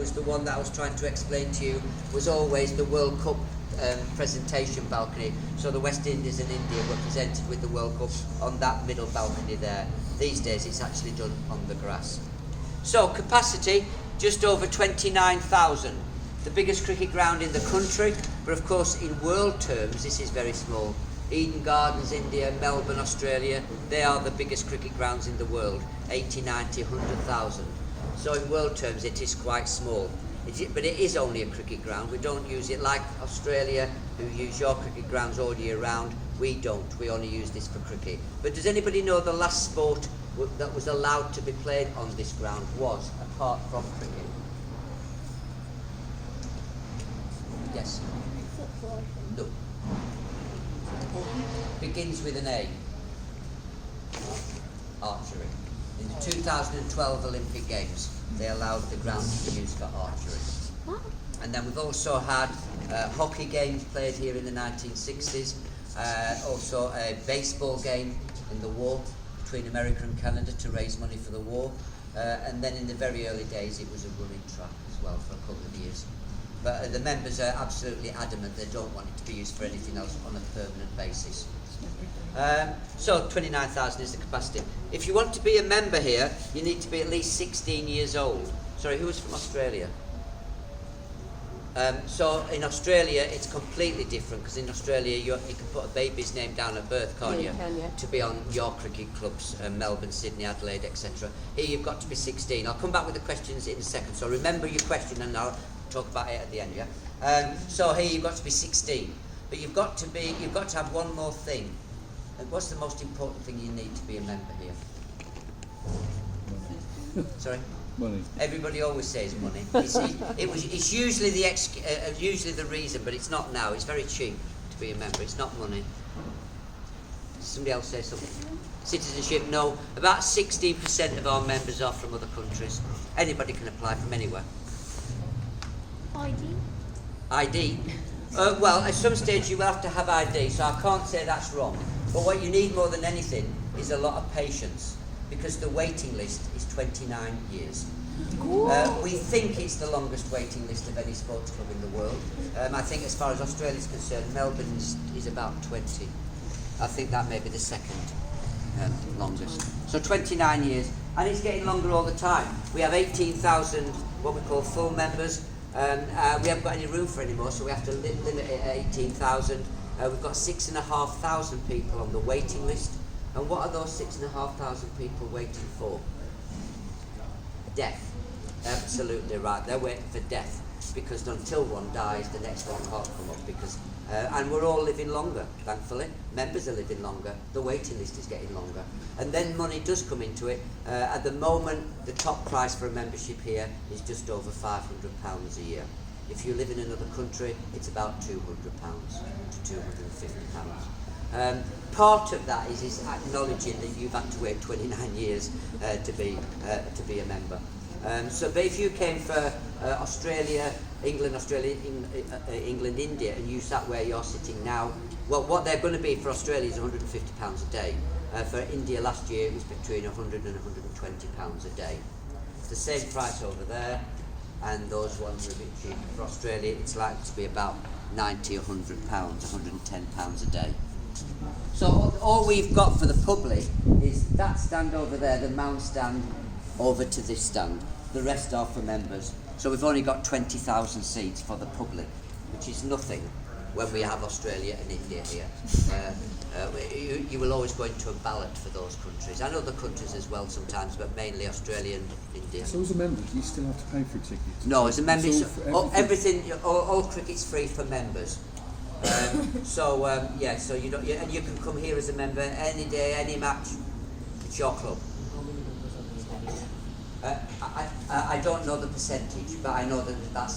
was the one that I was trying to explain to you, was always the World Cup presentation balcony. So the West Indies and India were presented with the World Cup on that middle balcony there. These days it's actually done on the grass. So capacity, just over 29,000. The biggest cricket ground in the country, but of course in world terms this is very small. Eden Gardens, India, Melbourne, Australia, they are the biggest cricket grounds in the world, 80, 90, 100,000. So in world terms it is quite small. But it is only a cricket ground. We don't use it like Australia, who use your cricket grounds all year round. We don't. We only use this for cricket. But does anybody know the last sport that was allowed to be played on this ground was, apart from cricket? Yes? Football. No. Begins with an A. Archery. In the 2012 Olympic Games, they allowed the ground to be used for archery. What? And then we've also had hockey games played here in the 1960s, also a baseball game in the war between America and Canada to raise money for the war, and then in the very early days it was a running track as well for a couple of years. But the members are absolutely adamant they don't want it to be used for anything else on a permanent basis. So 29,000 is the capacity. If you want to be a member here, you need to be at least 16 years old. Sorry, who is from Australia? So in Australia it's completely different, because in Australia you can put a baby's name down at birth, can't you? Can, yeah. To be on your cricket clubs, Melbourne, Sydney, Adelaide, etc. Here you've got to be 16. I'll come back with the questions in a second, so remember your question and I'll talk about it at the end, yeah? So here you've got to be 16, but you've got to have one more thing. And what's the most important thing you need to be a member here? Sorry? Money. Everybody always says money. It's usually the reason, but it's not now. It's very cheap to be a member. It's not money. Somebody else say something. Citizenship, no. About 16% of our members are from other countries. Anybody can apply from anywhere. ID? ID? Well, at some stage you will have to have ID, so I can't say that's wrong. But what you need more than anything is a lot of patience, because the waiting list is 29 years. We think it's the longest waiting list of any sports club in the world. I think as far as Australia is concerned, Melbourne is about 20. I think that may be the second longest. So 29 years, and it's getting longer all the time. We have 18,000 what we call full members. We haven't got any room for any more, so we have to limit it at 18,000. We've got 6,500 people on the waiting list. And what are those 6,500 people waiting for? Death. Absolutely right. They're waiting for death, because until one dies, the next one can't come up. Because and we're all living longer, thankfully. Members are living longer. The waiting list is getting longer. And then money does come into it. At the moment, the top price for a membership here is just over £500 a year. If you live in another country, it's about £200 to £250. Part of that is acknowledging that you've had to wait 29 years to be a member. But if you came for Australia, England, India, and you sat where you're sitting now, well, what they're going to be for Australia is £150 a day. For India last year, it was between £100 and £120 a day. It's the same price over there, and those ones are a bit cheaper. For Australia, it's likely to be about £90, £100, £110 a day. So all we've got for the public is that stand over there, the Mount stand, over to this stand. The rest are for members. So we've only got 20,000 seats for the public, which is nothing when we have Australia and India here. You will always go into a ballot for those countries, and other countries as well sometimes, but mainly Australia and India. So as a member, do you still have to pay for a ticket? No, as a member, Everything? all cricket's free for members. So you don't, and you can come here as a member any day, any match. It's your club. I don't know the percentage, but I know that that's